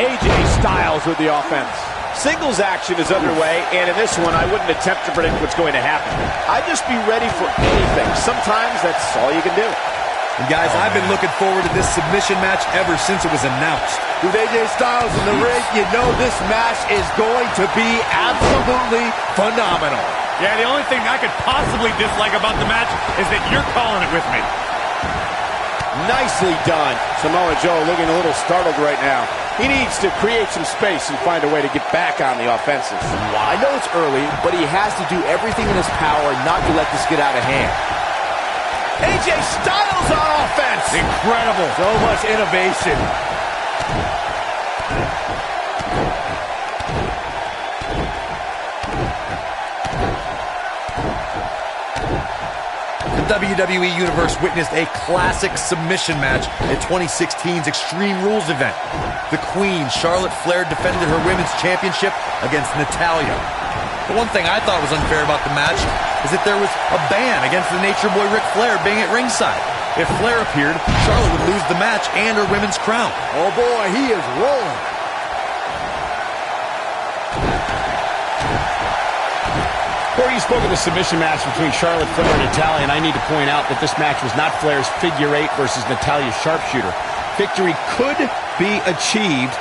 AJ Styles with the offense. Singles action is underway, and in this one, I wouldn't attempt to predict what's going to happen. I'd just be ready for anything. Sometimes that's all you can do. And guys, I've been looking forward to this submission match ever since it was announced. With AJ Styles in the ring, you know this match is going to be absolutely phenomenal. Yeah, the only thing I could possibly dislike about the match is that you're calling it with me. Nicely done. Samoa Joe looking a little startled right now. He needs to create some space and find a way to get back on the offensive. I know it's early, but he has to do everything in his power not to let this get out of hand. AJ Styles on offense. Incredible. So much innovation. The WWE Universe witnessed a classic submission match at 2016's Extreme Rules event. The Queen, Charlotte Flair, defended her Women's Championship against Natalya. The one thing I thought was unfair about the match is that there was a ban against the Nature Boy Ric Flair being at ringside. If Flair appeared, Charlotte would lose the match and her women's crown. Oh boy, he is rolling. Corey, you spoke of the submission match between Charlotte Flair and Natalya, and I need to point out that this match was not Flair's figure eight versus Natalya's sharpshooter. Victory could be achieved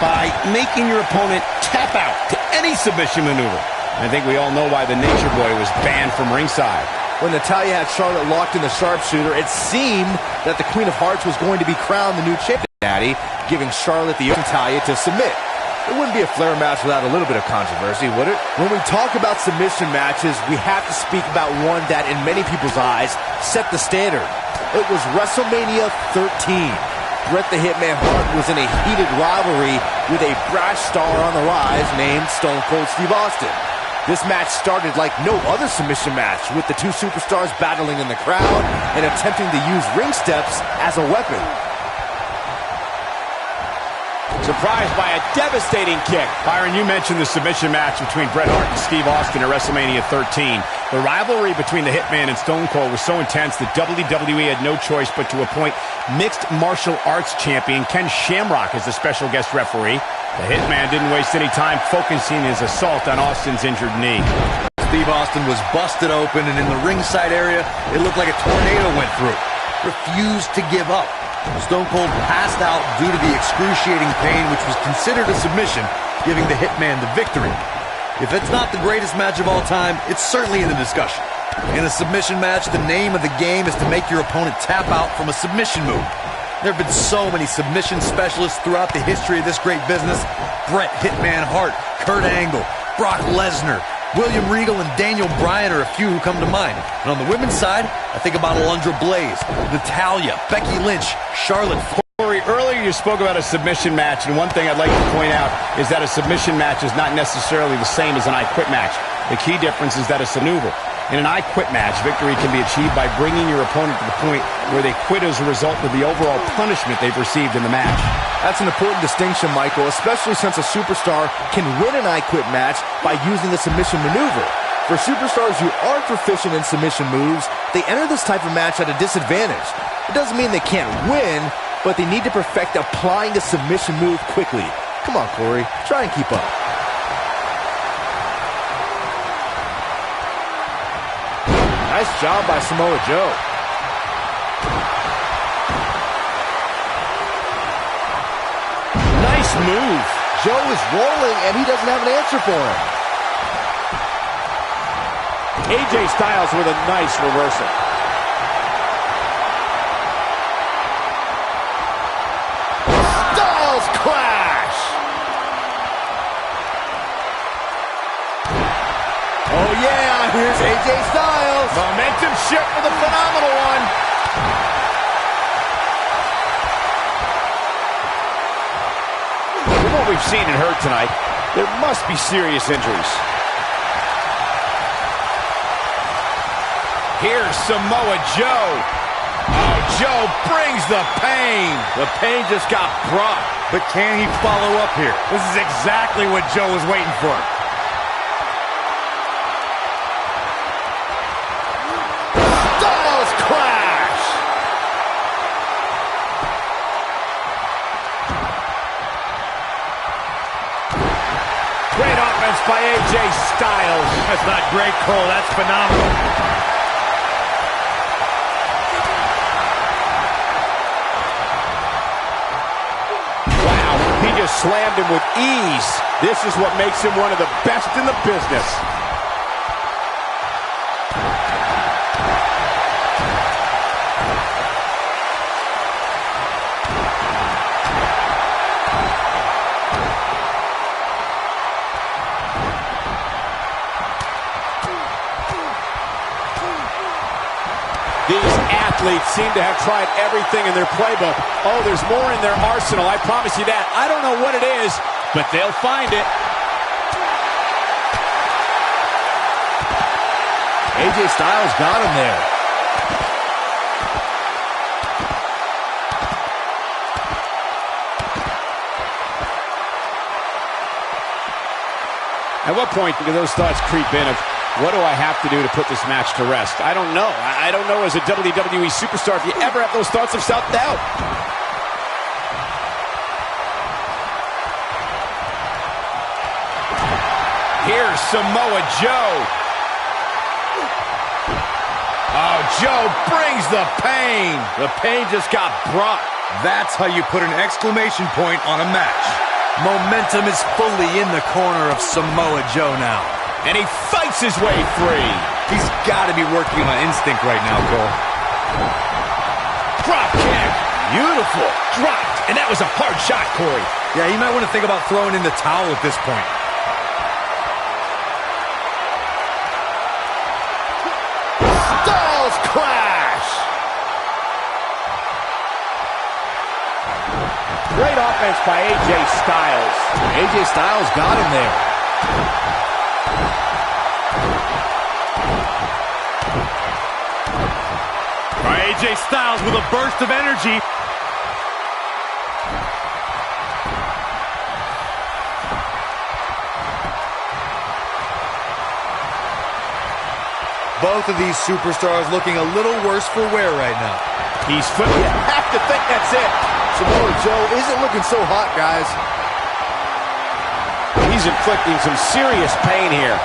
by making your opponent tap out to any submission maneuver. I think we all know why the Nature Boy was banned from ringside. When Natalya had Charlotte locked in the sharpshooter, it seemed that the Queen of Hearts was going to be crowned the new champion, Daddy, giving Charlotte the Natalya to submit. It wouldn't be a Flair match without a little bit of controversy, would it? When we talk about submission matches, we have to speak about one that, in many people's eyes, set the standard. It was WrestleMania 13. Bret the Hitman Hart was in a heated rivalry with a brash star on the rise named Stone Cold Steve Austin. This match started like no other submission match, with the two superstars battling in the crowd and attempting to use ring steps as a weapon. Surprised by a devastating kick. Byron, you mentioned the submission match between Bret Hart and Steve Austin at WrestleMania 13. The rivalry between the Hitman and Stone Cold was so intense that WWE had no choice but to appoint mixed martial arts champion Ken Shamrock as the special guest referee. The Hitman didn't waste any time focusing his assault on Austin's injured knee. Steve Austin was busted open, and in the ringside area, it looked like a tornado went through. Refused to give up. Stone Cold passed out due to the excruciating pain, which was considered a submission, giving the Hitman the victory. If it's not the greatest match of all time, it's certainly in the discussion. In a submission match, the name of the game is to make your opponent tap out from a submission move. There have been so many submission specialists throughout the history of this great business. Bret Hitman Hart, Kurt Angle, Brock Lesnar, William Regal, and Daniel Bryan are a few who come to mind. And on the women's side, I think about Alundra Blaze, Natalya, Becky Lynch, Charlotte. Corey, earlier you spoke about a submission match, and one thing I'd like to point out is that a submission match is not necessarily the same as an I Quit match. The key difference is that it's a maneuver. In an I Quit match, victory can be achieved by bringing your opponent to the point where they quit as a result of the overall punishment they've received in the match. That's an important distinction, Michael, especially since a superstar can win an I Quit match by using the submission maneuver. For superstars who aren't proficient in submission moves, they enter this type of match at a disadvantage. It doesn't mean they can't win, but they need to perfect applying a submission move quickly. Come on, Corey, try and keep up. Nice job by Samoa Joe. Nice move. Joe is rolling, and he doesn't have an answer for him. AJ Styles with a nice reversal. Styles clash! Oh yeah, here's AJ Styles. Momentum shift for the phenomenal one. From what we've seen and heard tonight, there must be serious injuries. Here's Samoa Joe. Oh, Joe brings the pain. The pain just got brought. But can he follow up here? This is exactly what Joe was waiting for. Styles clash! offense by AJ Styles. That's not great, Cole. That's phenomenal. Wow, he just slammed him with ease. This is what makes him one of the best in the business. These athletes seem to have tried everything in their playbook. Oh, there's more in their arsenal, I promise you that. I don't know what it is, but they'll find it. AJ Styles got him there. At what point do those thoughts creep in of, what do I have to do to put this match to rest? I don't know. I don't know as a WWE superstar if you ever have those thoughts of self-doubt. Here's Samoa Joe. Oh, Joe brings the pain. The pain just got brought. That's how you put an exclamation point on a match. Momentum is fully in the corner of Samoa Joe now. And he fights his way free. He's got to be working on instinct right now, Cole. Drop kick. Beautiful. Dropped. And that was a hard shot, Corey. Yeah, you might want to think about throwing in the towel at this point. Styles crash. Great offense by AJ Styles. AJ Styles got him there. AJ Styles with a burst of energy. Both of these superstars looking a little worse for wear right now. He's footing. You have to think that's it. Samoa Joe isn't looking so hot, guys. He's inflicting some serious pain here.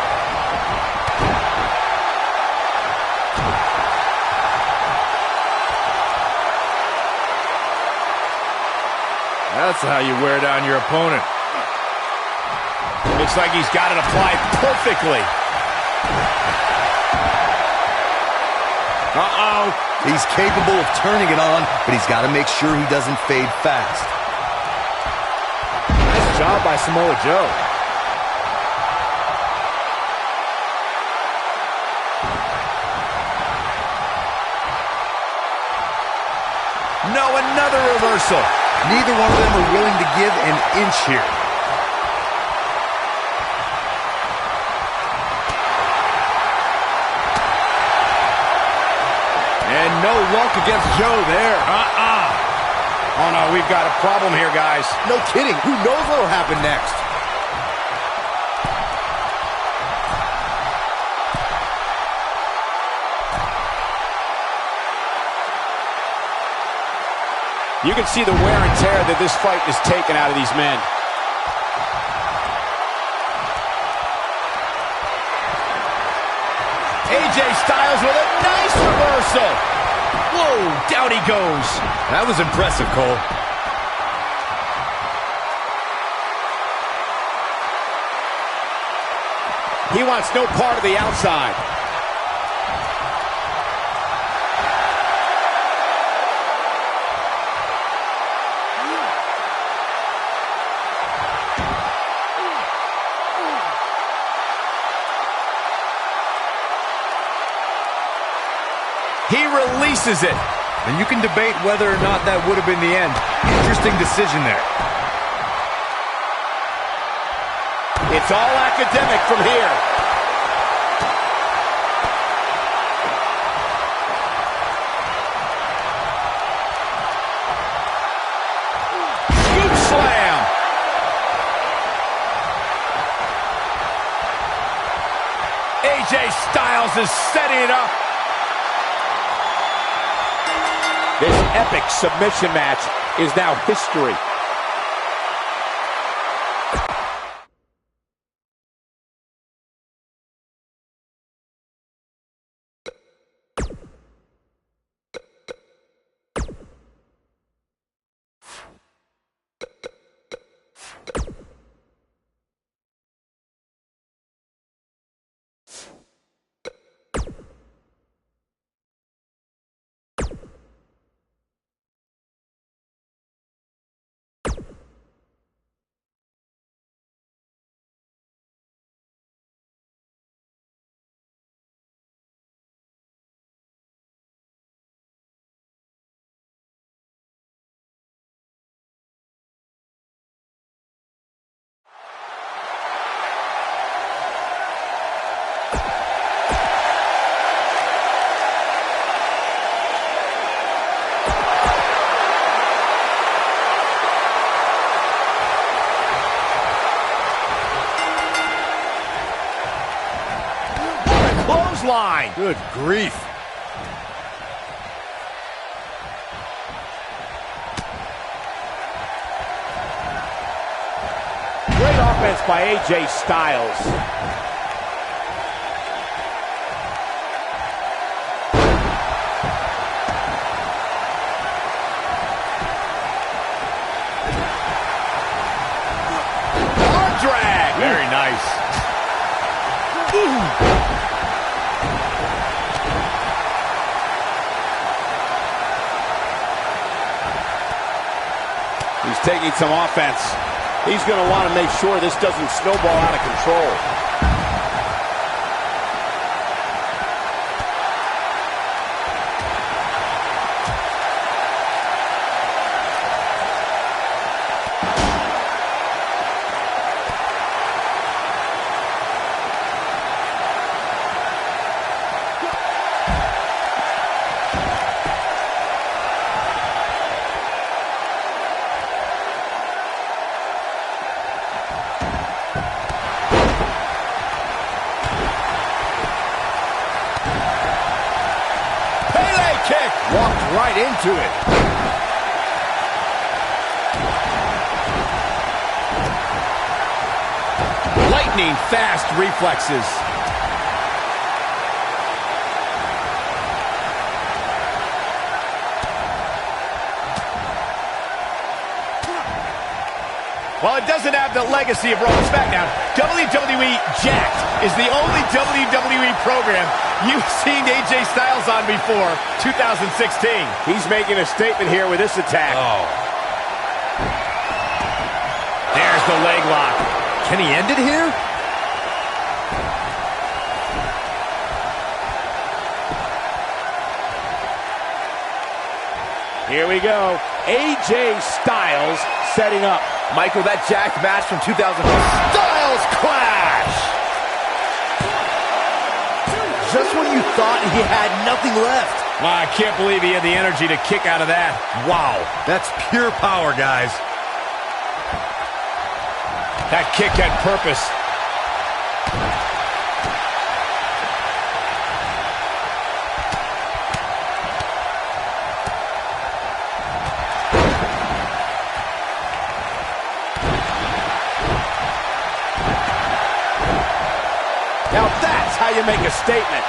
That's how you wear down your opponent. Looks like he's got it applied perfectly. Uh-oh. He's capable of turning it on, but he's got to make sure he doesn't fade fast. Nice job by Samoa Joe. No, another reversal. Neither one of them are willing to give an inch here. And no luck against Joe there. Oh, no, we've got a problem here, guys. No kidding. Who knows what will happen next? You can see the wear and tear that this fight has taken out of these men. AJ Styles with a nice reversal. Whoa, down he goes. That was impressive, Cole. He wants no part of the outside. He releases it. And you can debate whether or not that would have been the end. Interesting decision there. It's all academic from here. Scoop slam. AJ Styles is setting it up. This epic submission match is now history. clothesline. Good grief. Great offense by AJ Styles. Very nice. He's taking some offense. He's going to want to make sure this doesn't snowball out of control. Walked right into it. Lightning fast reflexes. While it doesn't have the legacy of Raw and SmackDown, WWE Jacked is the only WWE program you've seen AJ Styles on before 2016. He's making a statement here with this attack. Oh. There's the leg lock. Can he end it here? Here we go. AJ Styles setting up. Michael, that Jacked match from 2000. Styles clash! Just when you thought he had nothing left. Wow, I can't believe he had the energy to kick out of that. Wow, that's pure power, guys. That kick had purpose. Now that's how you make a statement.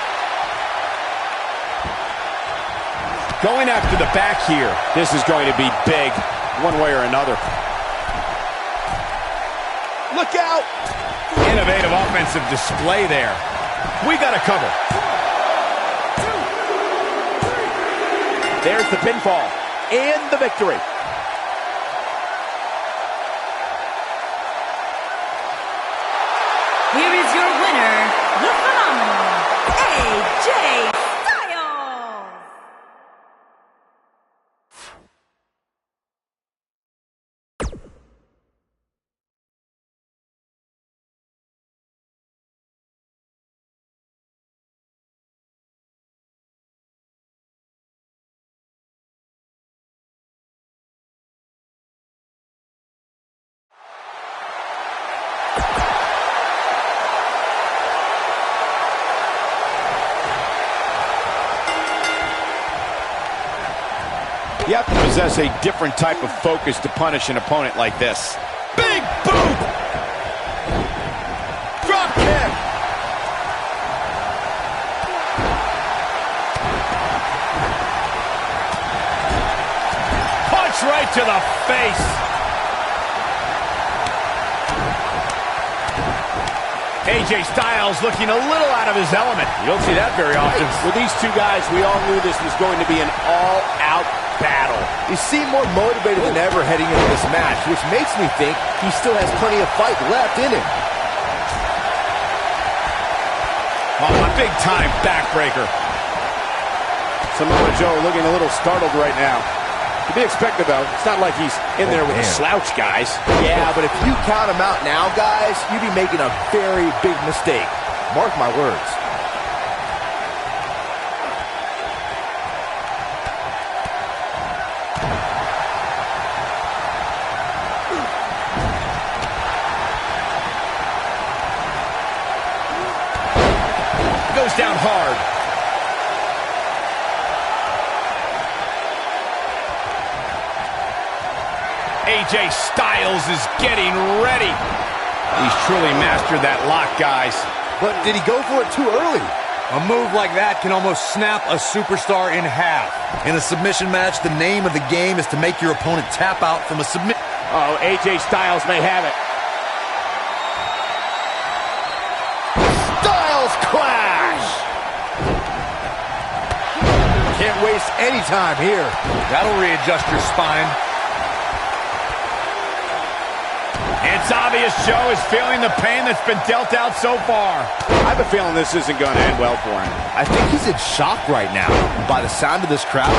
Going after the back here. This is going to be big, one way or another. Look out! Innovative offensive display there. We got to cover. There's the pinfall and the victory. Here is your winner, the phenomenal AJ Styles. You have to possess a different type of focus to punish an opponent like this. Big boot! Drop kick! Punch right to the face! AJ Styles looking a little out of his element. You don't see that very often. With these two guys, we all knew this was going to be an all-out battle. He seemed more motivated than ever heading into this match, which makes me think he still has plenty of fight left in him. Oh, a big-time backbreaker. Samoa Joe looking a little startled right now. To be expected, though. It's not like he's in there with the slouch guys. Yeah, but if you count him out now, guys, you'd be making a very big mistake. Mark my words. down hard. AJ Styles is getting ready. He's truly mastered that lock, guys. But did he go for it too early? A move like that can almost snap a superstar in half. In a submission match, the name of the game is to make your opponent tap out from a submission. Oh, AJ Styles may have it. Styles clash! Can't waste any time here. That'll readjust your spine. It's obvious Joe is feeling the pain that's been dealt out so far. I have a feeling this isn't going to end well for him. I think he's in shock right now. By the sound of this crowd,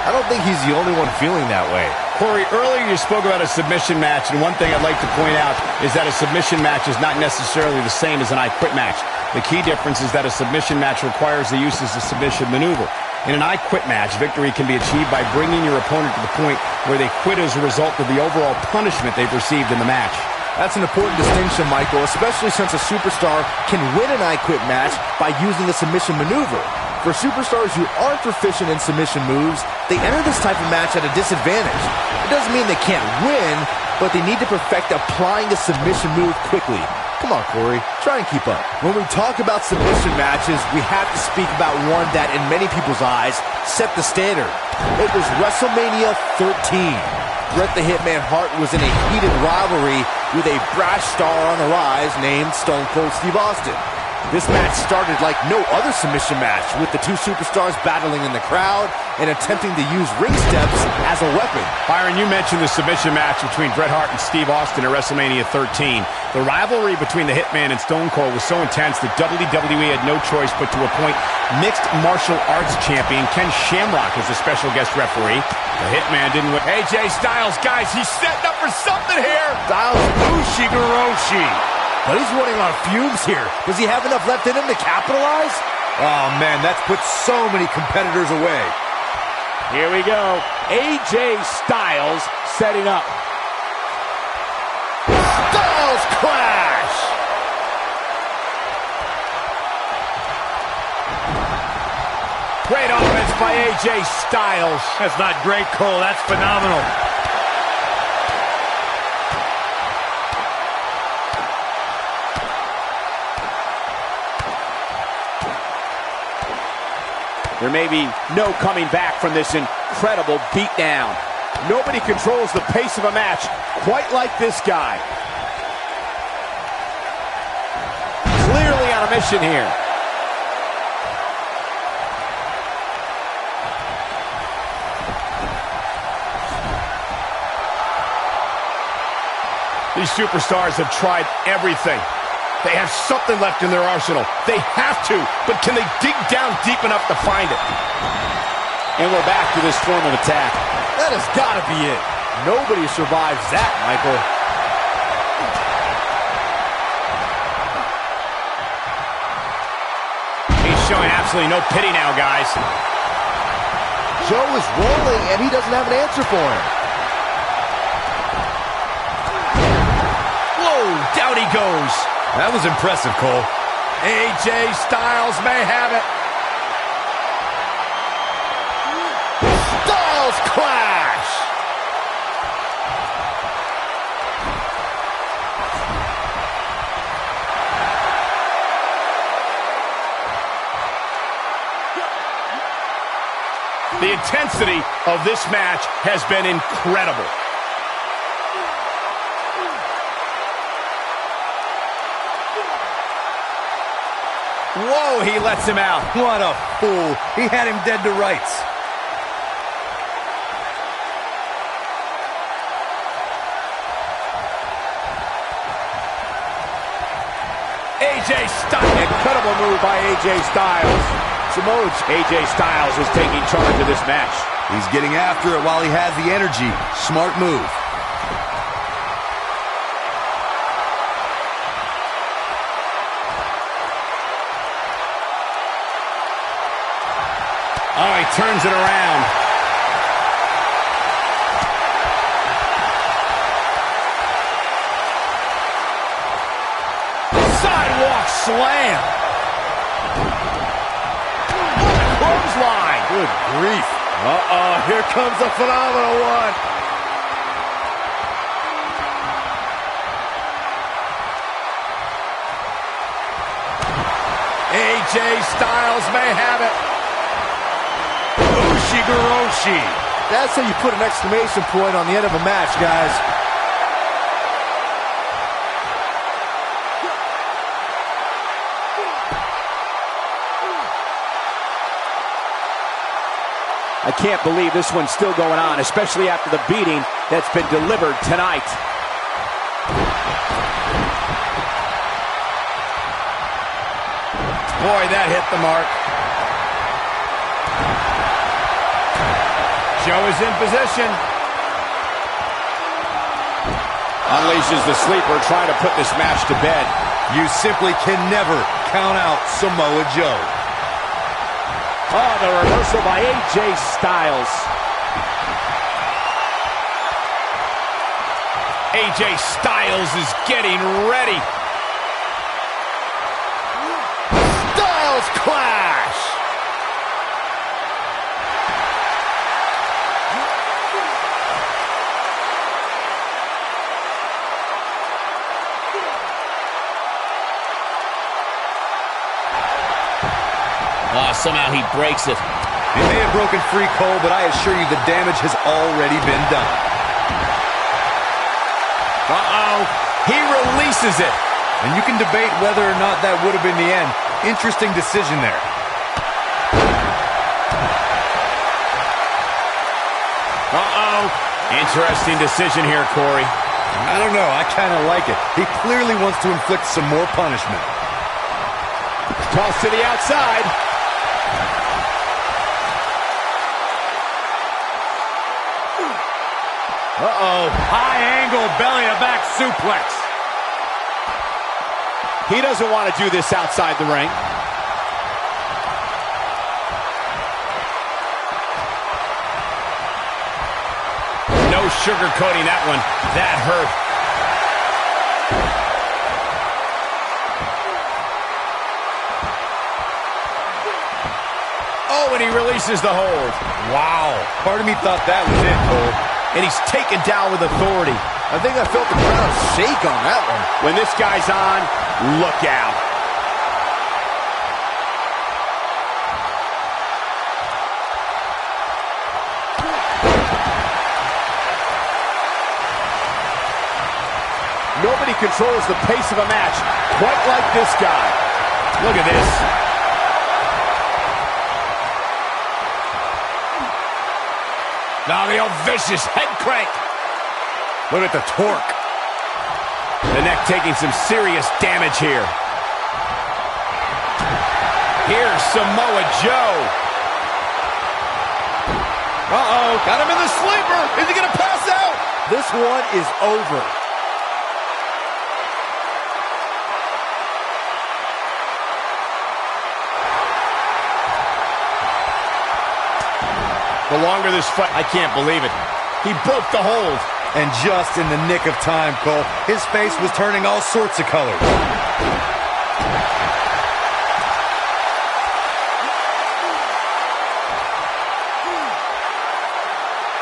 I don't think he's the only one feeling that way. Corey, earlier you spoke about a submission match, and one thing I'd like to point out is that a submission match is not necessarily the same as an I Quit match. The key difference is that a submission match requires the use of the submission maneuver. In an I Quit match, victory can be achieved by bringing your opponent to the point where they quit as a result of the overall punishment they've received in the match. That's an important distinction, Michael, especially since a superstar can win an I Quit match by using the submission maneuver. For superstars who aren't proficient in submission moves, they enter this type of match at a disadvantage. It doesn't mean they can't win, but they need to perfect applying the submission move quickly. Come on, Corey, try and keep up. When we talk about submission matches, we have to speak about one that, in many people's eyes, set the standard. It was WrestleMania 13. Bret the Hitman Hart was in a heated rivalry with a brash star on the rise named Stone Cold Steve Austin. This match started like no other submission match, with the two superstars battling in the crowd and attempting to use ring steps as a weapon. Byron, you mentioned the submission match between Bret Hart and Steve Austin at WrestleMania 13. The rivalry between the Hitman and Stone Cold was so intense that WWE had no choice but to appoint mixed martial arts champion Ken Shamrock as a special guest referee. The Hitman didn't win. AJ Styles, guys, he's setting up for something here. Styles Ushigoroshi. But he's running on fumes here. Does he have enough left in him to capitalize? Oh, man, that's put so many competitors away. Here we go. AJ Styles setting up. Styles clash! Great offense by AJ Styles. That's not great, Cole. That's phenomenal. There may be no coming back from this incredible beatdown. Nobody controls the pace of a match quite like this guy. Clearly on a mission here. These superstars have tried everything. They have something left in their arsenal. They have to, but can they dig down deep enough to find it? And we're back to this form of attack. That has got to be it. Nobody survives that, Michael. He's showing absolutely no pity now, guys. Joe is rolling, and he doesn't have an answer for him. Whoa, down he goes. That was impressive, Cole. AJ Styles may have it. Styles clash! The intensity of this match has been incredible. Whoa, he lets him out. What a fool. He had him dead to rights. AJ Styles. Incredible move by AJ Styles. Samoa AJ Styles is taking charge of this match. He's getting after it while he has the energy. Smart move. Oh, he turns it around. Sidewalk slam. clothesline. Good grief. Uh-oh, here comes the phenomenal one. AJ Styles may have it. Ushigoroshi. That's how you put an exclamation point on the end of a match, guys. I can't believe this one's still going on, especially after the beating that's been delivered tonight. Boy, that hit the mark. Joe is in position. Unleashes the sleeper, trying to put this match to bed. You simply can never count out Samoa Joe. Oh, the reversal by AJ Styles. AJ Styles is getting ready. Styles clash. Somehow he breaks it. He may have broken free, Cole, but I assure you the damage has already been done. Uh-oh. He releases it. And you can debate whether or not that would have been the end. Interesting decision there. Uh-oh. Interesting decision here, Corey. I don't know. I kind of like it. He clearly wants to inflict some more punishment. Toss to the outside. Uh-oh. High angle belly-to-back suplex. He doesn't want to do this outside the ring. No sugarcoating that one. That hurt. Oh, and he releases the hold. Wow. Part of me thought that was it, Cole. And he's taken down with authority. I think I felt the ground shake on that one. When this guy's on, look out. Nobody controls the pace of a match quite like this guy. Look at this. Now the old vicious head crank. Look at the torque. The neck taking some serious damage here. Here's Samoa Joe. Uh-oh, got him in the sleeper. Is he gonna pass out? This one is over. The longer this fight, I can't believe it. He broke the hold. And just in the nick of time, Cole, his face was turning all sorts of colors.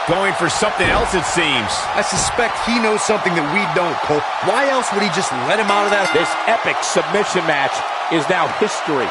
Going for something else, it seems. I suspect he knows something that we don't, Cole. Why else would he just let him out of that? This epic submission match is now history.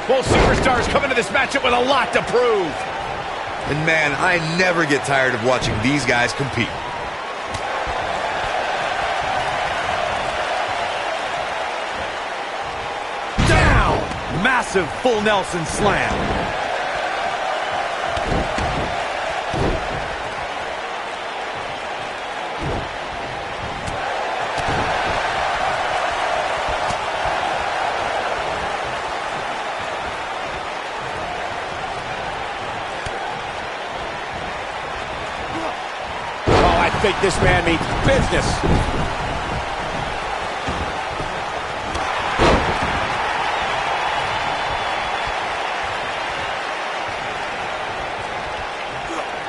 Both superstars come into this matchup with a lot to prove. And man, I never get tired of watching these guys compete. Down! Massive full Nelson slam. I think this man means business.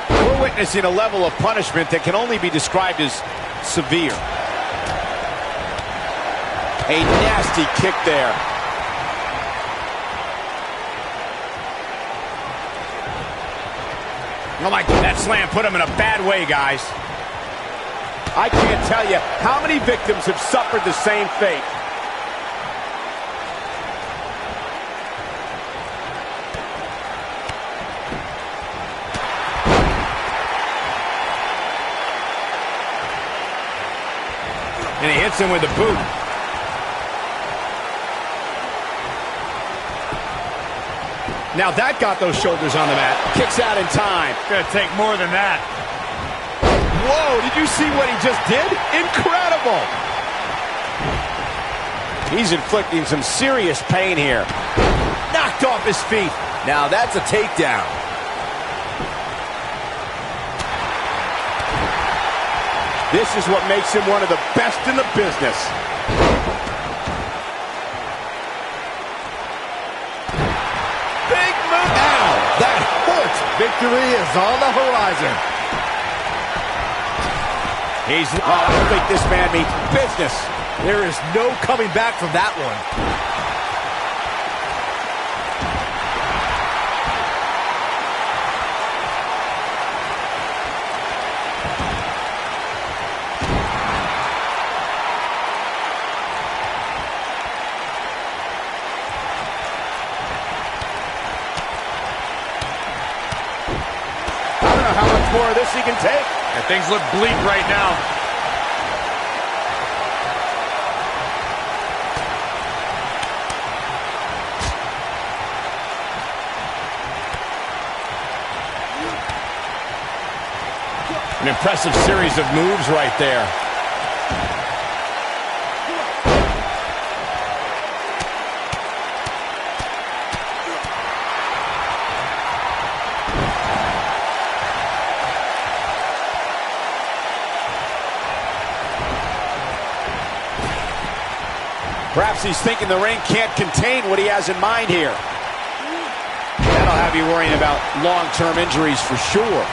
We're witnessing a level of punishment that can only be described as severe. A nasty kick there. Oh my God, that slam put him in a bad way, guys. I can't tell you how many victims have suffered the same fate. And he hits him with a boot. Now that got those shoulders on the mat. Kicks out in time. Gonna take more than that. Whoa, did you see what he just did? Incredible! He's inflicting some serious pain here. Knocked off his feet. Now that's a takedown. This is what makes him one of the best in the business. Big move. Ow, that hurt. Victory is on the horizon. I think this man means business. There is no coming back from that one. I don't know how much more of this he can take. And things look bleak right now. impressive series of moves right there. Perhaps he's thinking the ring can't contain what he has in mind here. That'll have you worrying about long-term injuries for sure.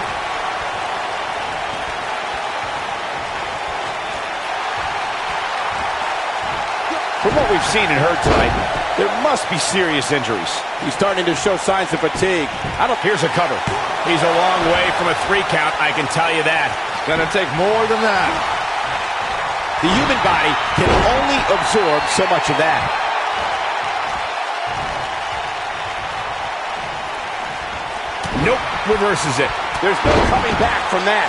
From what we've seen and heard tonight, there must be serious injuries. He's starting to show signs of fatigue. Here's a cover. He's a long way from a 3 count, I can tell you that. Gonna take more than that. The human body can only absorb so much of that. Nope, reverses it. There's no coming back from that.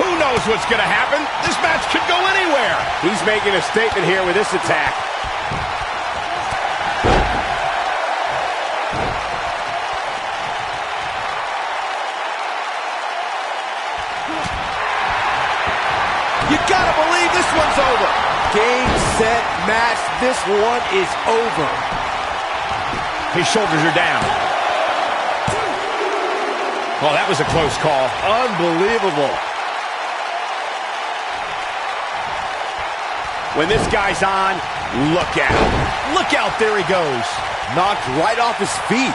Who knows what's going to happen? This match could go anywhere. He's making a statement here with this attack. You gotta believe this one's over. Game, set, match. This one is over. His shoulders are down. Oh, that was a close call. Unbelievable. When this guy's on, look out. Look out, there he goes. Knocked right off his feet.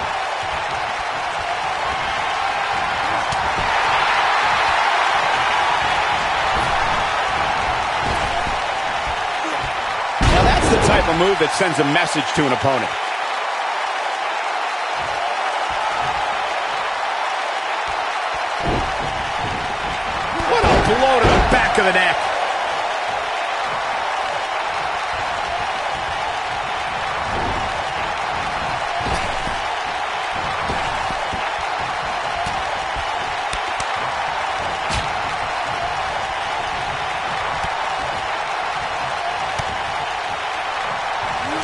The type of move that sends a message to an opponent. What a blow to the back of the neck.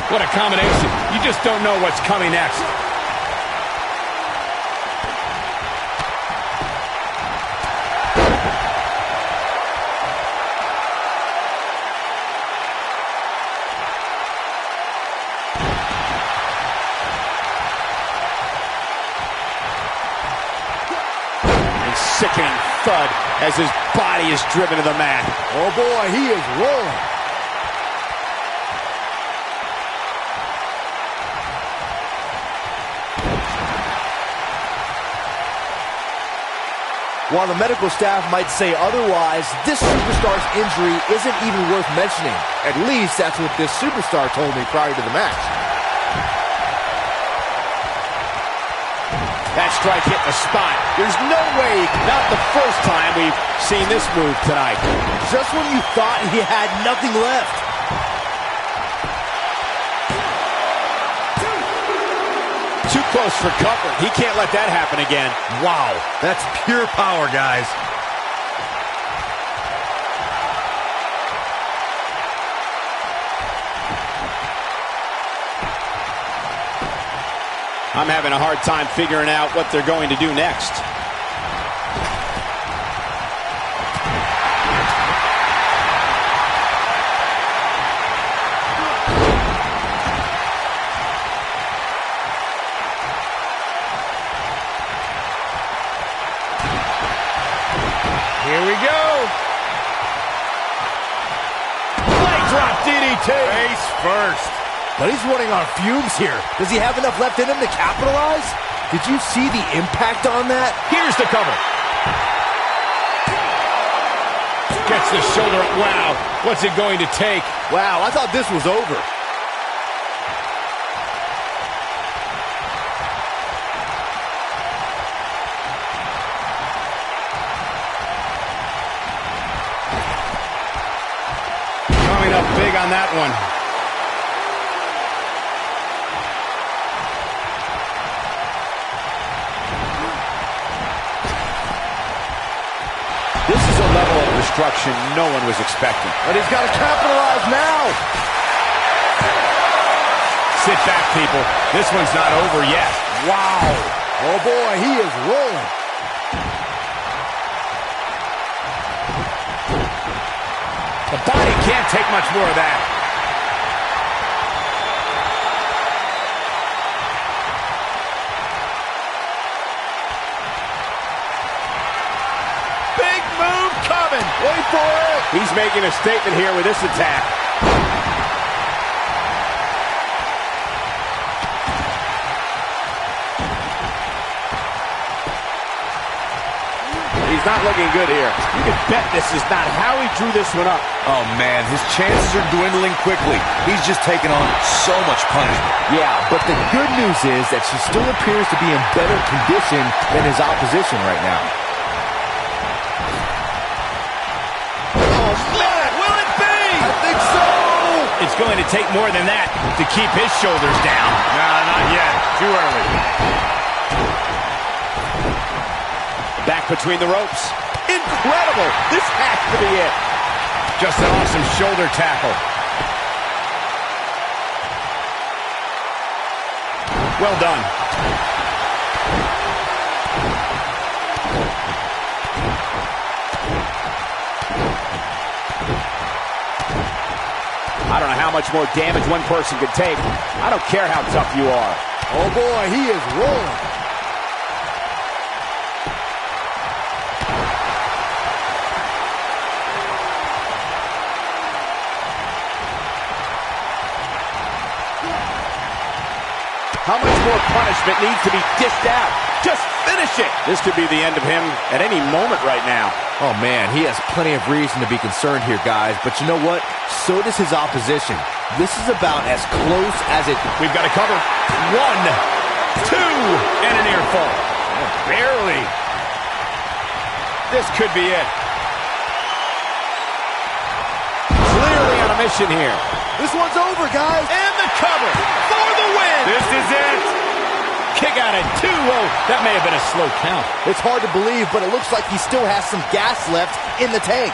What a combination. You just don't know what's coming next. A sickening thud as his body is driven to the mat. Oh boy, he is rolling. While the medical staff might say otherwise, this superstar's injury isn't even worth mentioning. At least that's what this superstar told me prior to the match. That strike hit the spot. There's no way, not the first time we've seen this move tonight. Just when you thought he had nothing left. Too close for comfort. He can't let that happen again. Wow, that's pure power, guys. I'm having a hard time figuring out what they're going to do next. Here we go. Leg drop DDT. Face first. But he's running on fumes here. Does he have enough left in him to capitalize? Did you see the impact on that? Here's the cover. Gets the shoulder up. Wow. What's it going to take? Wow, I thought this was over. Coming up big on that one. This is a level of destruction no one was expecting. But he's got to capitalize now. Sit back, people. This one's not over yet. Wow. Oh, boy, he is rolling. The body can't take much more of that. Big move coming. Wait for it. He's making a statement here with this attack. He's not looking good here. You can bet this is not how he drew this one up. Oh, man, his chances are dwindling quickly. He's just taking on so much punishment. Yeah, but the good news is that she still appears to be in better condition than his opposition right now. Oh, man, will it be? I think so. It's going to take more than that to keep his shoulders down. Nah, not yet. Too early. Back between the ropes. Incredible. This has to be it. Just an awesome shoulder tackle. Well done. I don't know how much more damage one person could take. I don't care how tough you are. Oh, boy, he is rolling. How much more punishment needs to be dished out? Just finish it. This could be the end of him at any moment right now. Oh, man, he has plenty of reason to be concerned here, guys. But you know what? So does his opposition. This is about as close as it... We've got to cover. 1, 2, and an ear fall. Oh, barely. This could be it. Clearly on a mission here. This one's over, guys. And the cover for the win. This is it. Kick out at 2. Whoa, that may have been a slow count. It's hard to believe, but it looks like he still has some gas left in the tank.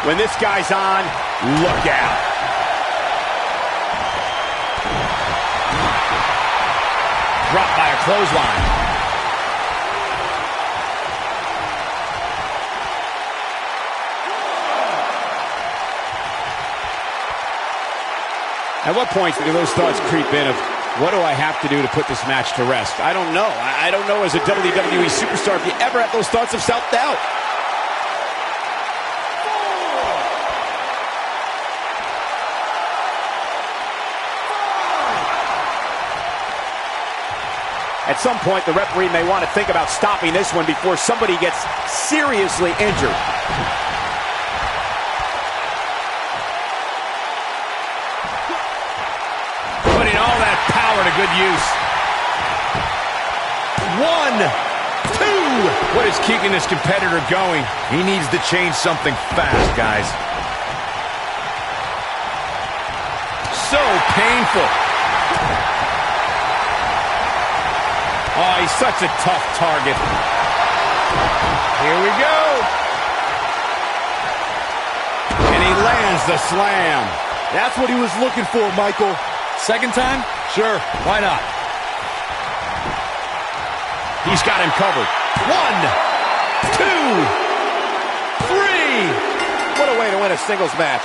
When this guy's on, look out. Dropped by a clothesline. At what point do those thoughts creep in of, what do I have to do to put this match to rest? I don't know. I don't know as a WWE superstar if you ever have those thoughts of self-doubt. At some point, the referee may want to think about stopping this one before somebody gets seriously injured. Putting all that power to good use. 1, 2. What is keeping this competitor going? He needs to change something fast, guys. So painful. Oh, he's such a tough target. Here we go. And he lands the slam. That's what he was looking for, Michael. Second time? Sure, why not? He's got him covered. 1, 2, 3. What a way to win a singles match.